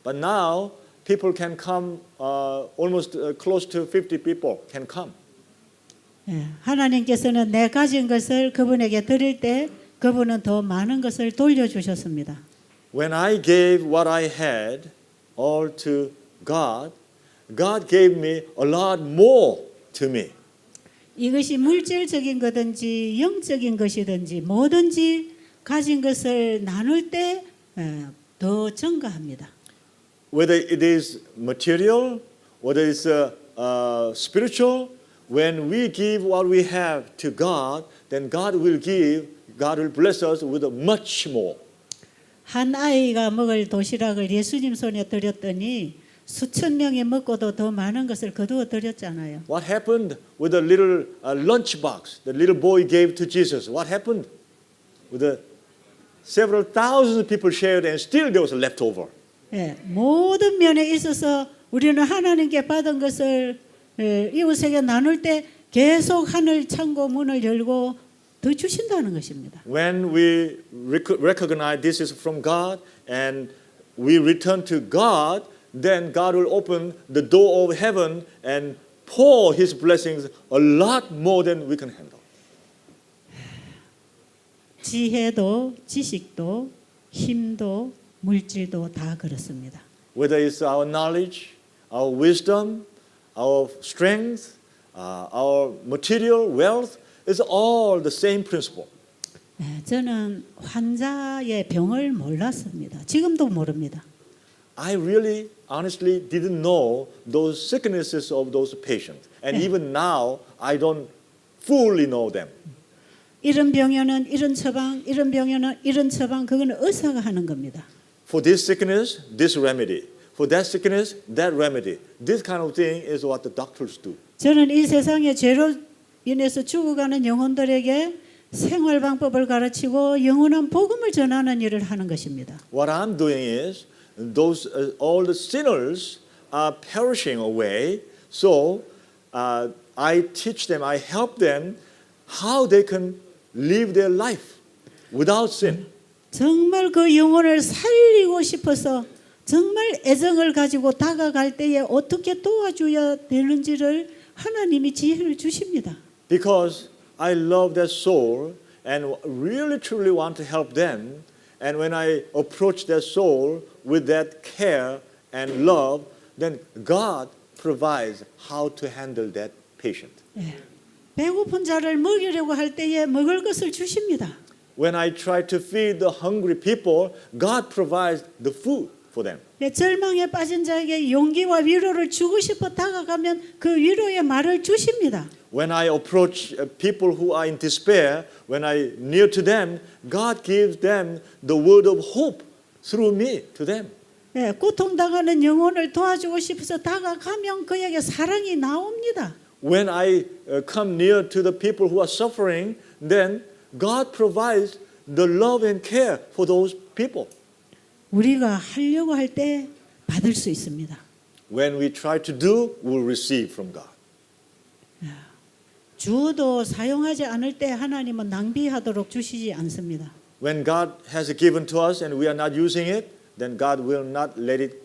But now people can come, almost close to 50 people can come. 예, 하나님께서는 내 가진 것을 그분에게 드릴 때 그분은 더 많은 것을 돌려주셨습니다. When I gave what I had all to God, God gave me a lot more to me. 이것이 물질적인 거든지 영적인 것이든지 뭐든지 가진 것을 나눌 때 더 증가합니다. Whether it is material, whether it's spiritual, when we give what we have to God, then God will bless us with much more. 한 아이가 먹을 도시락을 예수님 손에 드렸더니 수천 명이 먹고도 더 많은 것을 거두어 드렸잖아요. What happened with the little lunch box the little boy gave to Jesus? What happened? With the several thousand people shared and still there was leftover. 예, 모든 면에 있어서 우리는 하나님께 받은 것을 이웃에게 나눌 때 계속 하늘 창고 문을 열고 더 주신다는 것입니다. When we recognize this is from God and we return to God, then God will open the door of heaven and pour His blessings a lot more than we can handle. 지혜도 지식도 힘도 물질도 다 그렇습니다. Whether it's our knowledge, our wisdom, our strength, our material wealth, it's all the same principle. 네, 저는 환자의 병을 몰랐습니다. 지금도 모릅니다. I really, honestly didn't know those sicknesses of those patients. And even now, I don't fully know them. 이런 병에는 이런 처방, 이런 병에는 이런 처방, 그거는 의사가 하는 겁니다. For this sickness, this remedy. For that sickness, that remedy. This kind of thing is what the doctors do. 저는 이 세상에 죄로 인해서 죽어가는 영혼들에게 생활 방법을 가르치고 영원한 복음을 전하는 일을 하는 것입니다. What I'm doing is, those all the sinners are perishing away. So I teach them, I help them how they can live their life without sin. 정말 그 영혼을 살리고 싶어서 정말 애정을 가지고 다가갈 때에 어떻게 도와줘야 되는지를 하나님이 지혜를 주십니다. Because I love that soul and really truly want to help them. And when I approach that soul with that care and love, then God provides how to handle that patient. 배고픈 자를 먹이려고 할 때에 먹을 것을 주십니다. When I try to feed the hungry people, God provides the food for them. 절망에 빠진 자에게 용기와 위로를 주고 싶어 다가가면 그 위로의 말을 주십니다. When I approach people who are in despair, when I near to them, God gives them the word of hope through me to them. 고통당하는 영혼을 도와주고 싶어서 다가가면 그에게 사랑이 나옵니다. When I come near to the people who are suffering, then God provides the love and care for those people. 우리가 하려고 할 때 받을 수 있습니다. When we try to do, we'll receive from God. 주어도 사용하지 않을 때 하나님은 낭비하도록 주시지 않습니다. When God has given to us and we are not using it, then God will not let it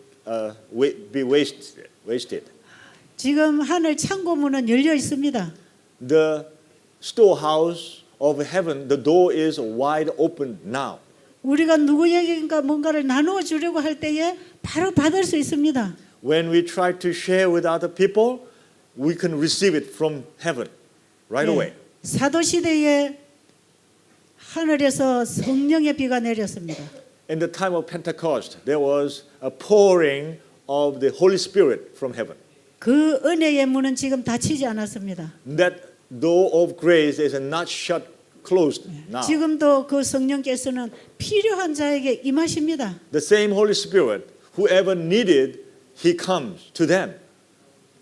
be wasted. 지금 하늘 창고문은 열려 있습니다. The storehouse of heaven, the door is wide open now. 우리가 누구에게인가 뭔가를 나누어 주려고 할 때에 바로 받을 수 있습니다. When we try to share with other people, we can receive it from heaven right away. 사도 시대에 하늘에서 성령의 비가 내렸습니다. In the time of Pentecost, there was a pouring of the Holy Spirit from heaven. 그 은혜의 문은 지금 닫히지 않았습니다. That door of grace is not shut closed now. 지금도 그 성령께서는 필요한 자에게 임하십니다. The same Holy Spirit, whoever needed, He comes to them.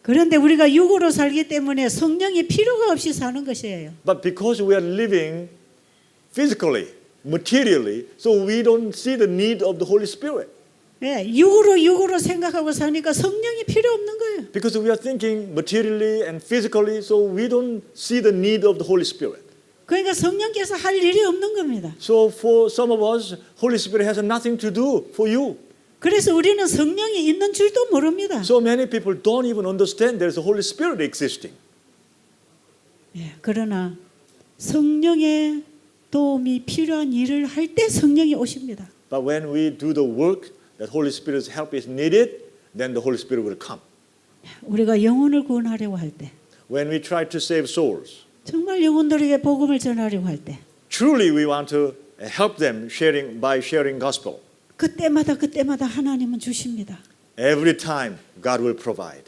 그런데 우리가 육으로 살기 때문에 성령이 필요가 없이 사는 것이에요. But because we are living physically, materially, so we don't see the need of the Holy Spirit. 육으로 생각하고 사니까 성령이 필요 없는 거예요. Because we are thinking materially and physically, so we don't see the need of the Holy Spirit. 그러니까 성령께서 할 일이 없는 겁니다. So for some of us, Holy Spirit has nothing to do for you. 그래서 우리는 성령이 있는 줄도 모릅니다. So many people don't even understand there's a Holy Spirit existing. 그러나 성령의 도움이 필요한 일을 할 때 성령이 오십니다. But when we do the work that Holy Spirit's help is needed, then the Holy Spirit will come. 우리가 영혼을 구원하려고 할 때, When we try to save souls, 정말 영혼들에게 복음을 전하려고 할 때, truly we want to help them by sharing gospel. 그때마다 하나님은 주십니다. Every time God will provide.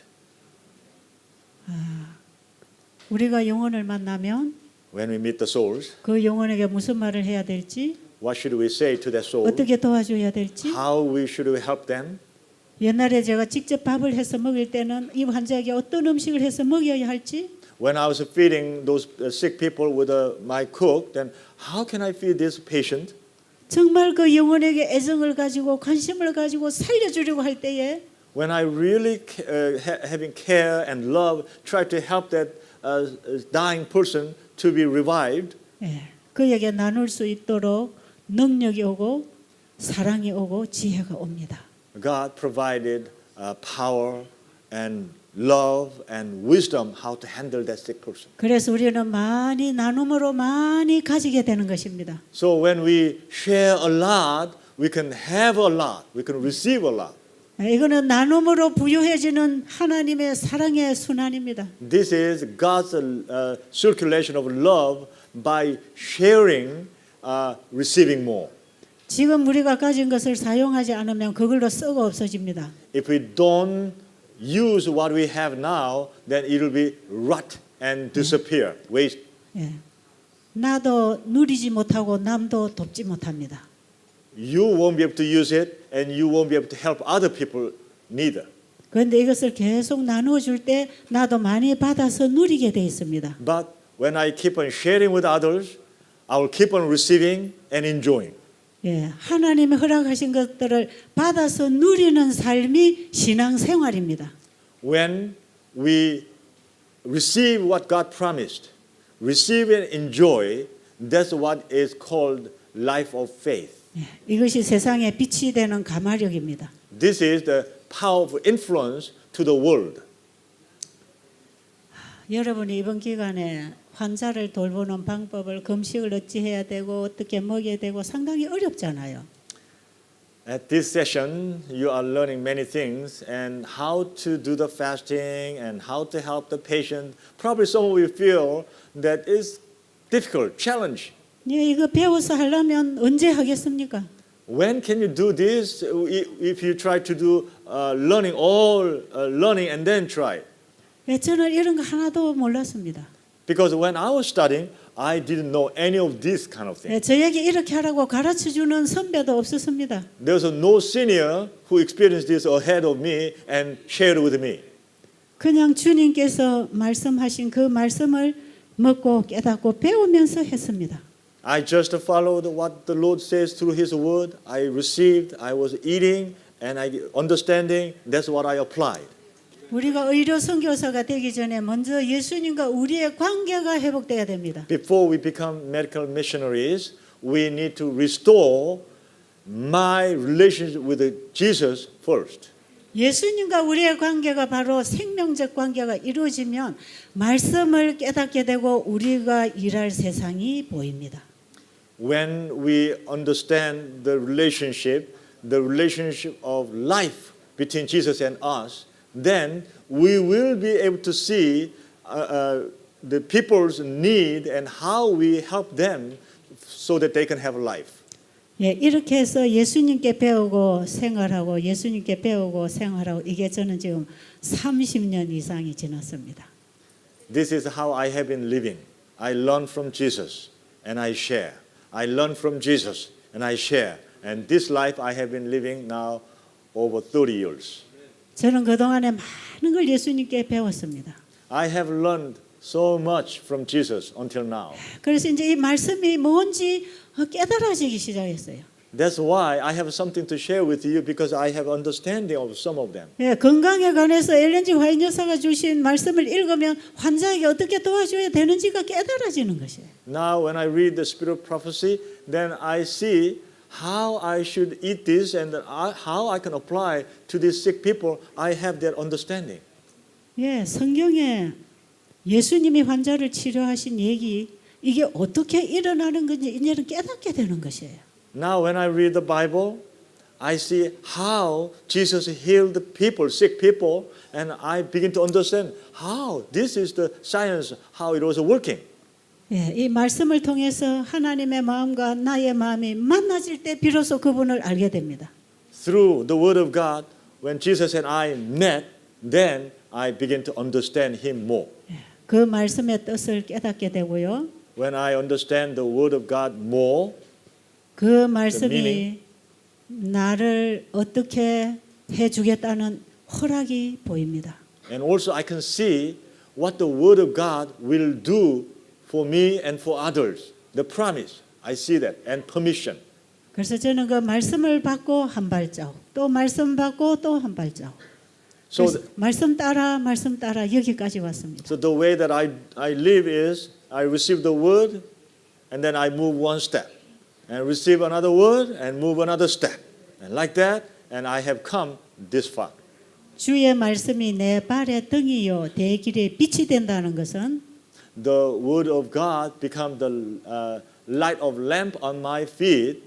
우리가 영혼을 만나면 When we meet the souls, 그 영혼에게 무슨 말을 해야 될지, what should we say to that soul? 어떻게 도와줘야 될지. How should we help them? 옛날에 제가 직접 밥을 해서 먹일 때는 이 환자에게 어떤 음식을 해서 먹여야 할지, When I was feeding those sick people with my cook, then how can I feed this patient? 정말 그 영혼에게 애정을 가지고 관심을 가지고 살려주려고 할 때에 When I really having care and love, try to help that dying person to be revived, 그에게 나눌 수 있도록 능력이 오고 사랑이 오고 지혜가 옵니다. God provided power and love and wisdom how to handle that sick person. 그래서 우리는 많이 나눔으로 많이 가지게 되는 것입니다. So when we share a lot, we can have a lot. We can receive a lot. 이거는 나눔으로 부유해지는 하나님의 사랑의 순환입니다. This is God's circulation of love by sharing, receiving more. 지금 우리가 가진 것을 사용하지 않으면 그걸로 썩어 없어집니다. If we don't use what we have now, then it will be rot and disappear, waste. 예. 나도 누리지 못하고 남도 돕지 못합니다. You won't be able to use it, and you won't be able to help other people neither. 그런데 이것을 계속 나누어 줄 때 나도 많이 받아서 누리게 돼 있습니다. But when I keep on sharing with others, I will keep on receiving and enjoying. 예, 하나님의 허락하신 것들을 받아서 누리는 삶이 신앙생활입니다. When we receive what God promised, receive and enjoy, that's what is called life of faith. 예, 이것이 세상의 빛이 되는 가마력입니다. This is the power of influence to the world. 여러분이 이번 기간에 환자를 돌보는 방법을 금식을 어찌 해야 되고 어떻게 먹여야 되고 상당히 어렵잖아요. At this session, you are learning many things and how to do the fasting and how to help the patient. Probably some of you feel that is difficult, challenge. 예, 이거 배워서 하려면 언제 하겠습니까? When can you do this if you try to do learning and then try? 예, 저는 이런 거 하나도 몰랐습니다. Because when I was studying, I didn't know any of this kind of thing. 예, 저에게 이렇게 하라고 가르쳐주는 선배도 없었습니다. There was no senior who experienced this ahead of me and shared with me. 그냥 주님께서 말씀하신 그 말씀을 먹고 깨닫고 배우면서 했습니다. I just followed what the Lord says through His Word. I received, I was eating, and I understanding. That's what I applied. 우리가 의료 선교사가 되기 전에 먼저 예수님과 우리의 관계가 회복돼야 됩니다. Before we become medical missionaries, we need to restore my relationship with Jesus first. 예수님과 우리의 관계가 바로 생명적 관계가 이루어지면 말씀을 깨닫게 되고 우리가 일할 세상이 보입니다. When we understand the relationship of life between Jesus and us, then we will be able to see the people's need and how we help them so that they can have life. 예, 이렇게 해서 예수님께 배우고 생활하고 예수님께 배우고 생활하고 이게 저는 지금 30년 이상이 지났습니다. This is how I have been living. I learn from Jesus and I share. I learn from Jesus and I share. And this life I have been living now over 30 years. 저는 그동안에 많은 걸 예수님께 배웠습니다. I have learned so much from Jesus until now. 그래서 이제 이 말씀이 뭔지 깨달아지기 시작했어요. That's why I have something to share with you because I have understanding of some of them. 예, 건강에 관해서 엘렌지 화이트 여사가 주신 말씀을 읽으면 환자에게 어떻게 도와줘야 되는지가 깨달아지는 것이에요. Now when I read the spirit of prophecy, then I see how I should eat this and how I can apply to these sick people. I have that understanding. 예, 성경에 예수님이 환자를 치료하신 얘기 이게 어떻게 일어나는 건지 이제는 깨닫게 되는 것이에요. Now when I read the Bible, I see how Jesus healed people, sick people, and I begin to understand how this is the science, how it was working. 예, 이 말씀을 통해서 하나님의 마음과 나의 마음이 만나질 때 비로소 그분을 알게 됩니다. Through the Word of God, when Jesus and I met, then I begin to understand Him more. 그 말씀의 뜻을 깨닫게 되고요. When I understand the Word of God more, 그 말씀이 나를 어떻게 해주겠다는 허락이 보입니다. and also I can see what the Word of God will do for me and for others. The promise, I see that, and permission. 그래서 저는 그 말씀을 받고 한 발자국, 또 말씀 받고 또 한 발자국. So, 말씀 따라 여기까지 왔습니다. so the way that I live is I receive the Word and then I move one step. And receive another word and move another step. And like that, and I have come this far. 주의 말씀이 내 발의 등이요 내 길에 빛이 된다는 것은 the word of God become the light of lamp on my feet.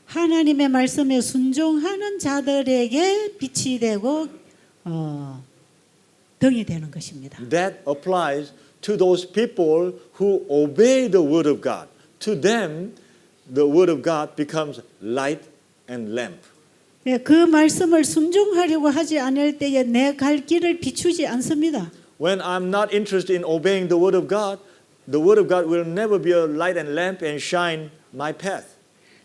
하나님의 말씀에 순종하는 자들에게 빛이 되고 등이 되는 것입니다. That applies to those people who obey the word of God. To them, the word of God becomes light and lamp. 예, 그 말씀을 순종하려고 하지 않을 때에 내 갈 길을 비추지 않습니다. When I'm not interested in obeying the word of God will never be a light and lamp and shine my path.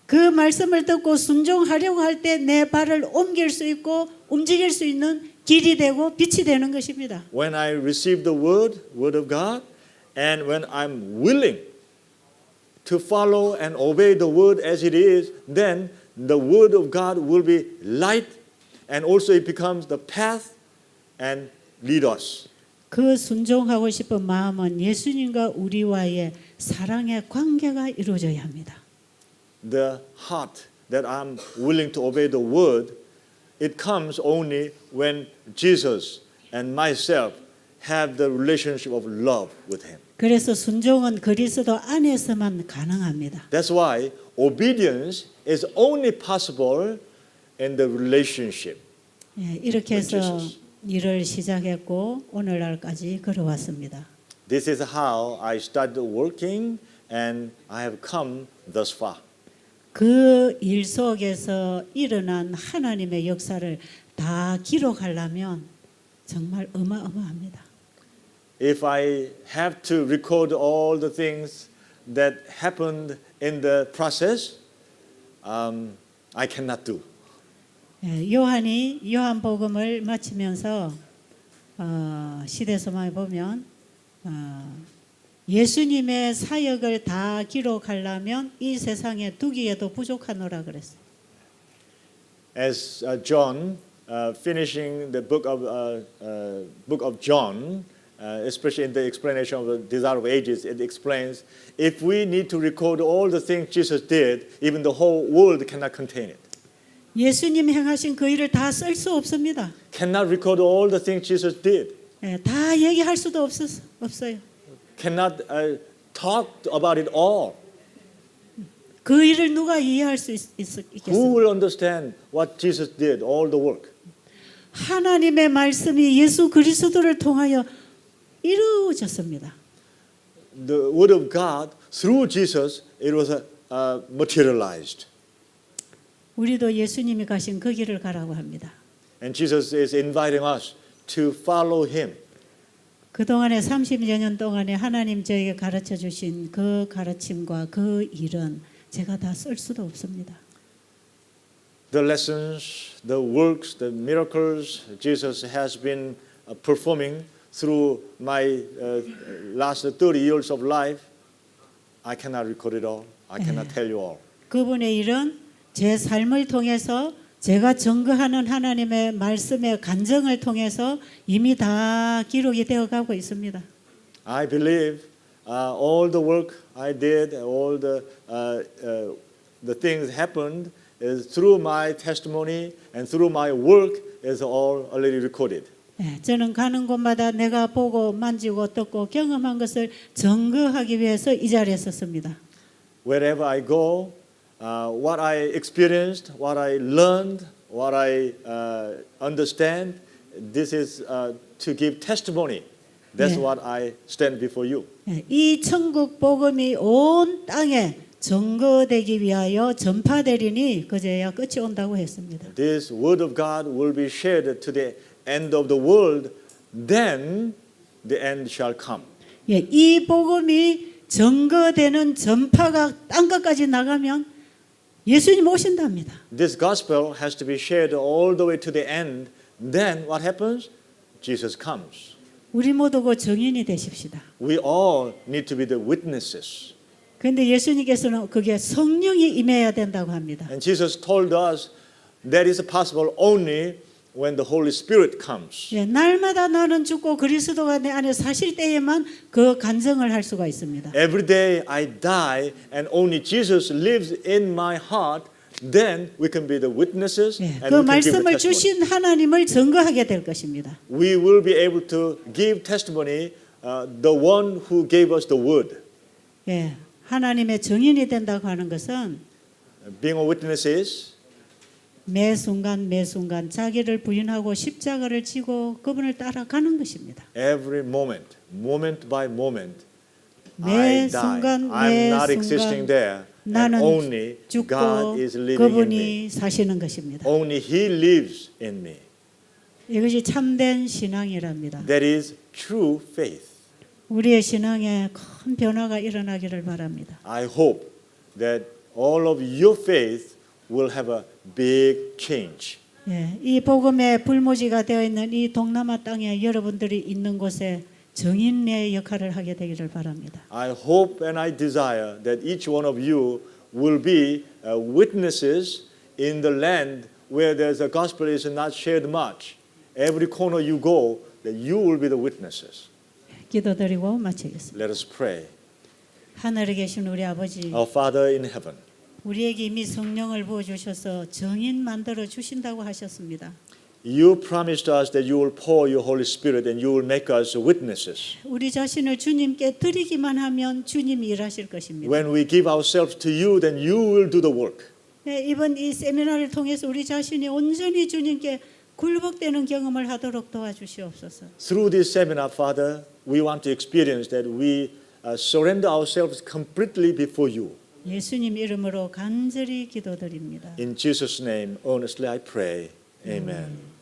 그 말씀을 듣고 순종하려고 할 때 내 발을 옮길 수 있고 움직일 수 있는 길이 되고 빛이 되는 것입니다. When I receive the word of God, and when I'm willing to follow and obey the word as it is, then the word of God will be light, and also it becomes the path and lead us. 그 순종하고 싶은 마음은 예수님과 우리와의 사랑의 관계가 이루어져야 합니다. The heart that I'm willing to obey the word, it comes only when Jesus and myself have the relationship of love with Him. 그래서 순종은 그리스도 안에서만 가능합니다. That's why obedience is only possible in the relationship. 예, 이렇게 해서 Jesus. 일을 시작했고 오늘날까지 걸어왔습니다. This is how I started working, and I have come thus far. 그 일 속에서 일어난 하나님의 역사를 다 기록하려면 정말 어마어마합니다. If I have to record all the things that happened in the process, I cannot do. 예, 요한이 요한복음을 마치면서 시대소망에 보면 예수님의 사역을 다 기록하려면 이 세상에 두기에도 부족하노라 그랬어요. As John finishing the book of John, especially in the explanation of the Desire of Ages, it explains if we need to record all the things Jesus did, even the whole world cannot contain it. 예수님 행하신 그 일을 다 쓸 수 없습니다. Cannot record all the things Jesus did. 예, 다 얘기할 수도 없어요. Cannot talk about it all. 그 일을 누가 이해할 수 Who 있겠어요? will understand what Jesus did, all the work? 하나님의 말씀이 예수 그리스도를 통하여 이루어졌습니다. The word of God through Jesus, it was materialized. 우리도 예수님이 가신 그 길을 가라고 합니다. And Jesus is inviting us to follow Him. 그동안에 30여 년 동안에 하나님 저에게 가르쳐 주신 그 가르침과 그 일은 제가 다 쓸 수도 없습니다. The lessons, the works, the miracles Jesus has been performing through my last 30 years of life, I cannot record it all. I cannot tell you all. 그분의 일은 제 삶을 통해서 제가 증거하는 하나님의 말씀의 간증을 통해서 이미 다 기록이 되어 가고 있습니다. I believe all the work I did, all the things happened is through my testimony and through my work is all already recorded. 네, 저는 가는 곳마다 내가 보고 만지고 듣고 경험한 것을 증거하기 위해서 이 자리에 섰습니다. Wherever I go, what I experienced, what I learned, what I understand, this is to give testimony. That's 네. what I stand before you. 네, 이 천국 복음이 온 땅에 증거되기 위하여 전파되리니 그제야 끝이 온다고 했습니다. This word of God will be shared to the end of the world, then the end shall come. 예, 이 복음이 증거되는 전파가 땅끝까지 나가면 예수님 오신답니다. This gospel has to be shared all the way to the end. Then what happens? Jesus comes. 우리 모두 그 증인이 되십시다. We all need to be the witnesses. 그런데 예수님께서는 그게 성령이 임해야 된다고 합니다. And Jesus told us that is possible only when the Holy Spirit comes. 예, 날마다 나는 죽고 그리스도가 내 안에 사실 때에만 그 간증을 할 수가 있습니다. Every day I die and only Jesus lives in my heart. then we can be the witnesses 예, and 그 we can give the 말씀을 testimony. 주신 하나님을 증거하게 될 것입니다. We will be able to give testimony the one who gave us the word. 예, 하나님의 증인이 된다고 하는 것은 Being a witness is 매 순간 자기를 부인하고 십자가를 지고 그분을 따라가는 것입니다. every moment, moment by moment, 매 I die. 순간 I'm 매 not 순간 existing there, and 나는 only 죽고 God is living in me. 그분이 사시는 것입니다. Only He lives in me. 이것이 참된 신앙이랍니다. That is true faith. 우리의 신앙에 큰 변화가 일어나기를 바랍니다. I hope that all of your faith will have a big change. 예, 이 복음의 불모지가 되어 있는 이 동남아 땅에 여러분들이 있는 곳에 증인의 역할을 하게 되기를 바랍니다. I hope and I desire that each one of you will be witnesses in the land where there's a gospel is not shared much. Every corner you go, that you will be the witnesses. 기도드리고 마치겠습니다. Let us pray. 하늘에 계신 우리 아버지, Our Father in heaven, 우리에게 이미 성령을 부어주셔서 증인 만들어 주신다고 하셨습니다. you promised us that you will pour your Holy Spirit and you will make us witnesses. 우리 자신을 주님께 드리기만 하면 주님이 일하실 것입니다. When we give ourselves to you, then you will do the work. 네, 이번 이 세미나를 통해서 우리 자신이 온전히 주님께 굴복되는 경험을 하도록 도와주시옵소서. Through this seminar, Father, we want to experience that we surrender ourselves completely before you. 예수님 이름으로 간절히 기도드립니다. In Jesus' name, earnestly I pray. Amen.